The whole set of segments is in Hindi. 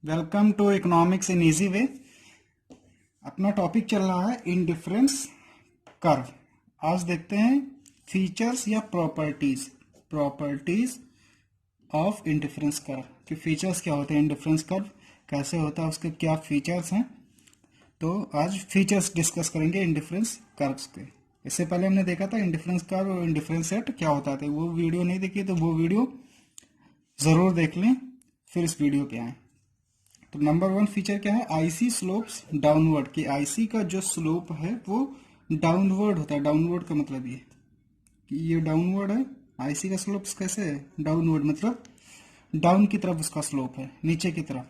Welcome to economics in easy way. अपना टॉपिक चल रहा है इंडिफरेंस कर्व। आज देखते हैं फीचर्स या प्रॉपर्टीज ऑफ इंडिफरेंस कर्व कि फीचर्स क्या होते हैं, इंडिफरेंस कर्व कैसे होता है, उसके क्या फीचर्स हैं। तो आज फीचर्स डिस्कस करेंगे इंडिफरेंस कर्व्स के। इससे पहले हमने देखा था इंडिफरेंस कर्व और इंडिफरेंस सेट क्या होता था। वो वीडियो नहीं देखी तो वो वीडियो ज़रूर देख लें, फिर इस वीडियो पे आएँ। तो नंबर वन फीचर क्या है, आईसी स्लोप्स डाउनवर्ड। कि आईसी का जो स्लोप है वो डाउनवर्ड होता है। डाउनवर्ड का मतलब ये कि ये डाउनवर्ड है। आईसी का स्लोप कैसे है, डाउनवर्ड, मतलब डाउन की तरफ उसका स्लोप है, नीचे की तरफ।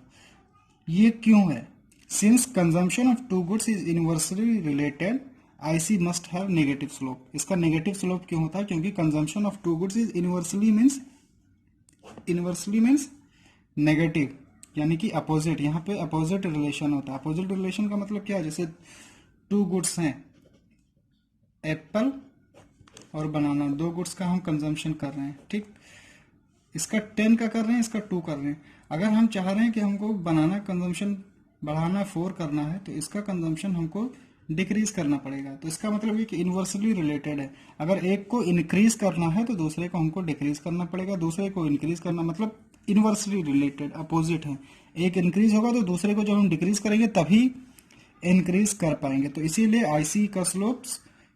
ये क्यों है? Since consumption of two goods is inversely related, IC must have negative slope. इसका नेगेटिव स्लोप क्यों होता है? क्योंकि consumption of two goods is inversely means negative, यानी कि अपोजिट। यहाँ पे अपोजिट रिलेशन होता है। अपोजिट रिलेशन का मतलब क्या है? जैसे टू गुड्स हैं, एप्पल और बनाना, दो गुड्स का हम कंजम्पशन कर रहे हैं, ठीक। इसका 10 का कर रहे हैं, इसका 2 कर रहे हैं। अगर हम चाह रहे हैं कि हमको बनाना कंजम्पशन बढ़ाना 4 करना है, तो इसका कंजम्पशन हमको डिक्रीज करना पड़ेगा। तो इसका मतलब ये कि इन्वर्सली रिलेटेड है। अगर एक को इंक्रीज करना है तो दूसरे को हमको डिक्रीज करना पड़ेगा, दूसरे को इंक्रीज करना, मतलब इन्वर्सली रिलेटेड, अपोजिट है। एक इंक्रीज होगा तो दूसरे को जब हम डिक्रीज करेंगे तभी इंक्रीज कर पाएंगे। तो इसीलिए आईसी का स्लोप,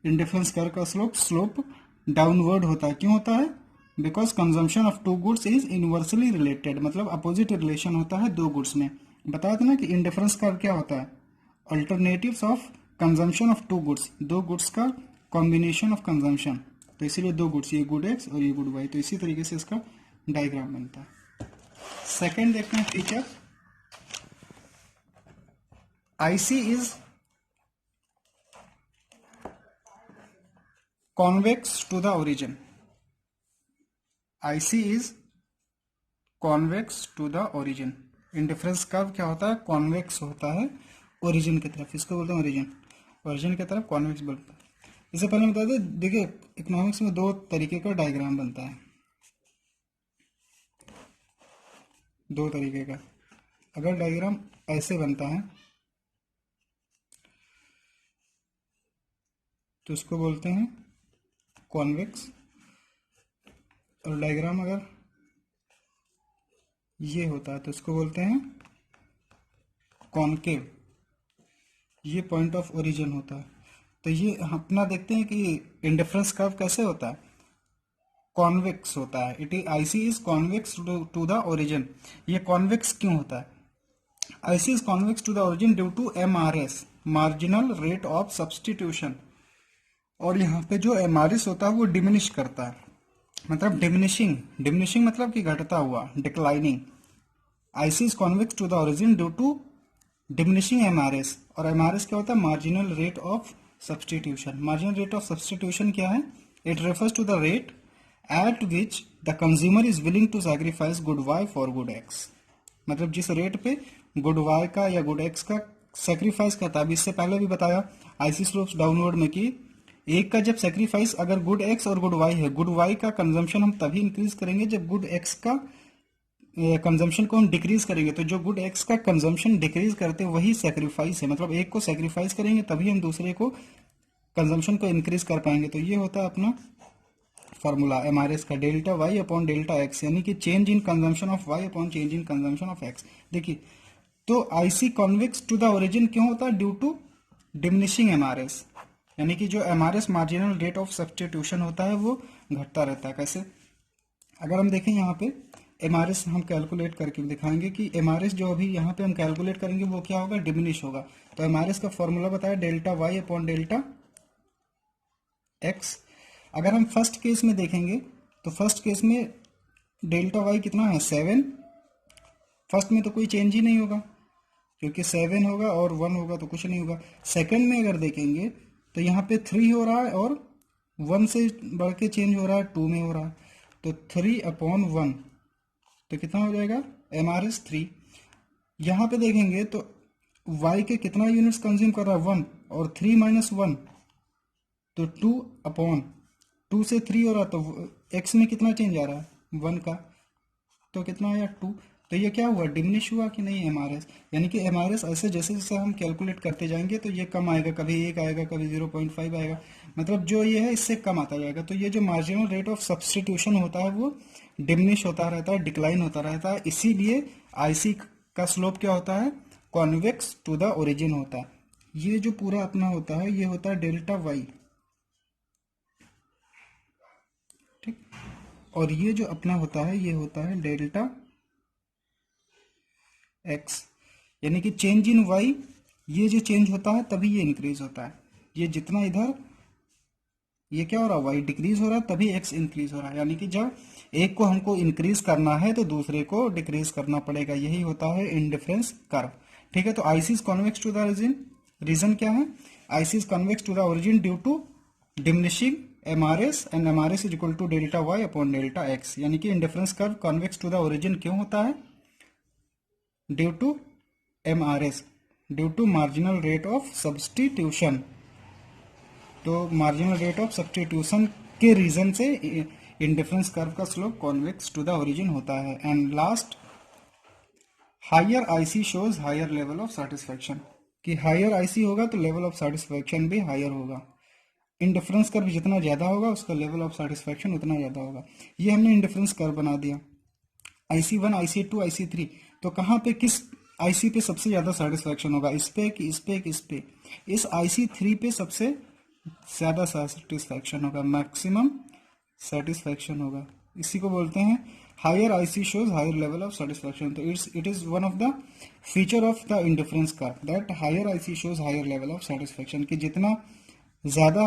इंडिफरेंस कर्व का स्लोप डाउनवर्ड होता है। क्यों होता है? Because consumption of two goods is inversely related, मतलब अपोजिट रिलेशन होता है दो गुड्स में। बताया था ना कि इंडिफरेंस कर्व क्या होता है, alternatives of consumption of two goods, दो गुड्स का कॉम्बिनेशन ऑफ कंजम्पशन। तो इसीलिए दो गुड्स, ये गुड एक्स और ये गुड वाई। तो इसी तरीके से इसका डायग्राम बनता है। सेकेंड देखते हैं feature, IC is convex to the origin. IC is convex to the origin. Indifference curve क्या होता है? कॉन्वेक्स होता है ओरिजिन की तरफ, इसको बोलते हैं ओरिजिन। ओरिजिन की तरफ कॉन्वेक्स बोलते हैं। इससे पहले बता दें, देखिए इकोनॉमिक्स में दो तरीके का डायग्राम बनता है, दो तरीके का। अगर डायग्राम ऐसे बनता है तो इसको बोलते हैं कॉन्वेक्स, और डायग्राम अगर ये होता है तो इसको बोलते हैं कॉनकेव। ये पॉइंट ऑफ ओरिजिन होता है। तो ये अपना देखते हैं कि इंडिफरेंस कर्व कैसे होता है, कॉन्वेक्स होता है। It is IC is convex to the origin. ये कॉन्वेक्स क्यों होता है? IC is convex to the origin due to MRS, marginal rate of substitution. और यहाँ पे जो एमआरएस होता है वो डिमिनिश करता है, मतलब डिमिनिशिंग। डिमिनिशिंग मतलब कि घटता हुआ, declining. IC is convex to the origin due to diminishing MRS. और एमआरएस क्या होता है? Marginal rate of substitution. Marginal rate of substitution क्या है? It refers to the rate at which the consumer is willing to sacrifice good Y for good X. मतलब जिस रेट पे गुड वाई का या गुड एक्स का सेक्रीफाइस करता है। अभी इससे पहले भी बताया आईसी स्लोप्स डाउनवर्ड में कि एक का जब सेक्रीफाइस अगर गुड एक्स और गुड वाई है, गुड वाई का कंजम्पशन हम तभी इंक्रीज करेंगे जब गुड एक्स का कंजम्पशन को हम डिक्रीज करेंगे। तो जो गुड एक्स का कंजम्पशन डिक्रीज करते हैं वही सेक्रीफाइस है, मतलब एक को सेक्रीफाइस करेंगे तभी हम दूसरे को कंजम्पशन को इंक्रीज कर पाएंगे। तो ये होता है अपना फॉर्मूला एमआरएस का, delta Y upon delta X, यानी कि change in consumption of Y upon change in consumption of X. देखिए, तो IC convex to the origin क्यों होता है? ड्यू टू डिमिनिशिंग एमआरएस, यानी कि जो MRS marginal rate of substitution होता है वो घटता रहता है। कैसे? अगर हम देखें यहाँ पे एमआरएस हम कैलकुलेट करके दिखाएंगे कि एमआरएस जो अभी यहाँ पे हम कैलकुलेट करेंगे वो क्या होगा? डिमिनिश होगा। तो एमआरएस का फॉर्मूला बताया delta Y upon delta X. अगर हम फर्स्ट केस में देखेंगे तो फर्स्ट केस में डेल्टा वाई कितना है? 7। फर्स्ट में तो कोई चेंज ही नहीं होगा क्योंकि 7 होगा और 1 होगा तो कुछ नहीं होगा। सेकंड में अगर देखेंगे तो यहाँ पे 3 हो रहा है और 1 से बढ़ के चेंज हो रहा है, 2 में हो रहा है। तो 3/1 तो कितना हो जाएगा? एमआरएस 3। यहाँ पे देखेंगे तो y के कितना यूनिट्स कंज्यूम कर रहा है? 1, और 3 माइनस 1 तो 2/2 से 3 हो रहा, तो x में कितना चेंज आ रहा है? 1 का, तो कितना आया? 2। तो ये क्या हुआ, डिमिनिश हुआ कि नहीं एमआरएस। यानी कि एमआरएस ऐसे जैसे जैसे हम कैलकुलेट करते जाएंगे तो ये कम आएगा, कभी 1 आएगा, कभी 0.5 आएगा, मतलब जो ये है इससे कम आता जाएगा। तो ये जो मार्जिनल रेट ऑफ सब्सटीट्यूशन होता है वो डिमिनिश होता रहता है, डिक्लाइन होता रहता है। इसीलिए आईसी का स्लोप क्या होता है, कॉन्वेक्स टू द ओरिजिन होता है। ये जो पूरा अपना होता है ये होता है डेल्टा वाई, ठीक। और ये जो अपना होता है ये होता है डेल्टा एक्स। यानी कि चेंज इन वाई, ये जो चेंज होता है तभी ये इंक्रीज होता है। ये जितना इधर ये क्या हो रहा है, वाई डिक्रीज हो रहा है, तभी एक्स इंक्रीज हो रहा है। यानी कि जब एक को हमको इंक्रीज करना है तो दूसरे को डिक्रीज करना पड़ेगा, यही होता है इंडिफरेंस कर्व, ठीक है। तो IC is convex to the origin, reason क्या है, IC is convex to the origin due to diminishing MRS and MRS is equal to delta Y upon delta X. यानी कि indifference curve convex to the origin क्यों होता है, due to MRS, due to marginal rate of substitution. तो मार्जिनल रेट ऑफ सब्सटीट्यूशन के रीजन से इंडिफरेंस कर्व का slope convex to the origin होता है। And last, higher IC shows higher level of satisfaction, कि हायर आईसी होगा तो लेवल ऑफ सेटिस्फैक्शन भी हायर होगा। इंडिफरेंस कर्व जितना ज्यादा होगा उसका लेवल ऑफ सेटिस्फैक्शन उतना ज्यादा होगा। ये हमने इंडिफरेंस कर्व बना दिया, IC1 IC2 IC3। तो कहाँ पे किस IC पे सबसे ज्यादा सेटिस्फैक्शन होगा, इस पे कि इस पे कि इस पे, इस IC3 पे सबसे ज्यादा सेटिस्फैक्शन होगा, मैक्सिमम सेटिस्फैक्शन होगा। इसी को बोलते हैं higher IC shows higher level of satisfaction. तो it is one of the feature of the indifference curve that higher IC shows higher level of satisfaction, कि जितना ज्यादा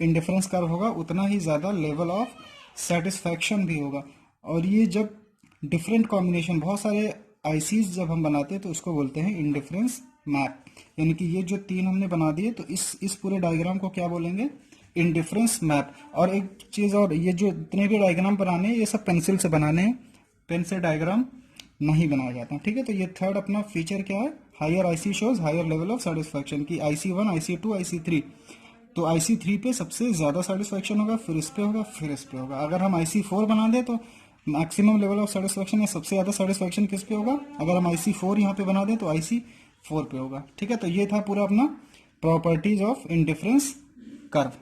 इंडिफरेंस कर्व होगा उतना ही ज्यादा लेवल ऑफ सेटिस्फैक्शन भी होगा। और ये जब डिफरेंट कॉम्बिनेशन बहुत सारे आईसीज जब हम बनाते हैं तो उसको बोलते हैं इंडिफरेंस मैप। यानी कि ये जो 3 हमने बना दिए तो इस पूरे डायग्राम को क्या बोलेंगे, इंडिफरेंस मैप। और एक चीज और, ये जो इतने भी डायग्राम बनाने हैं ये सब पेंसिल से बनाने हैं, पेन से डायग्राम नहीं बनाया जाता, ठीक है। तो ये थर्ड अपना फीचर क्या है, higher IC shows higher level of satisfaction, की IC1 IC2 IC3। तो IC3 पे सबसे ज्यादा सेटिस्फैक्शन होगा, फिर इस पे होगा, फिर इस पे होगा। अगर हम IC4 बना दें तो मैक्सिमम लेवल ऑफ सेटिस्फैक्शन या सबसे ज्यादा सेटिस्फैक्शन किस पे होगा, अगर हम IC4 यहाँ पे बना दें तो IC4 पे होगा, ठीक है। तो ये था पूरा अपना प्रॉपर्टीज ऑफ इंडिफरेंस कर्व।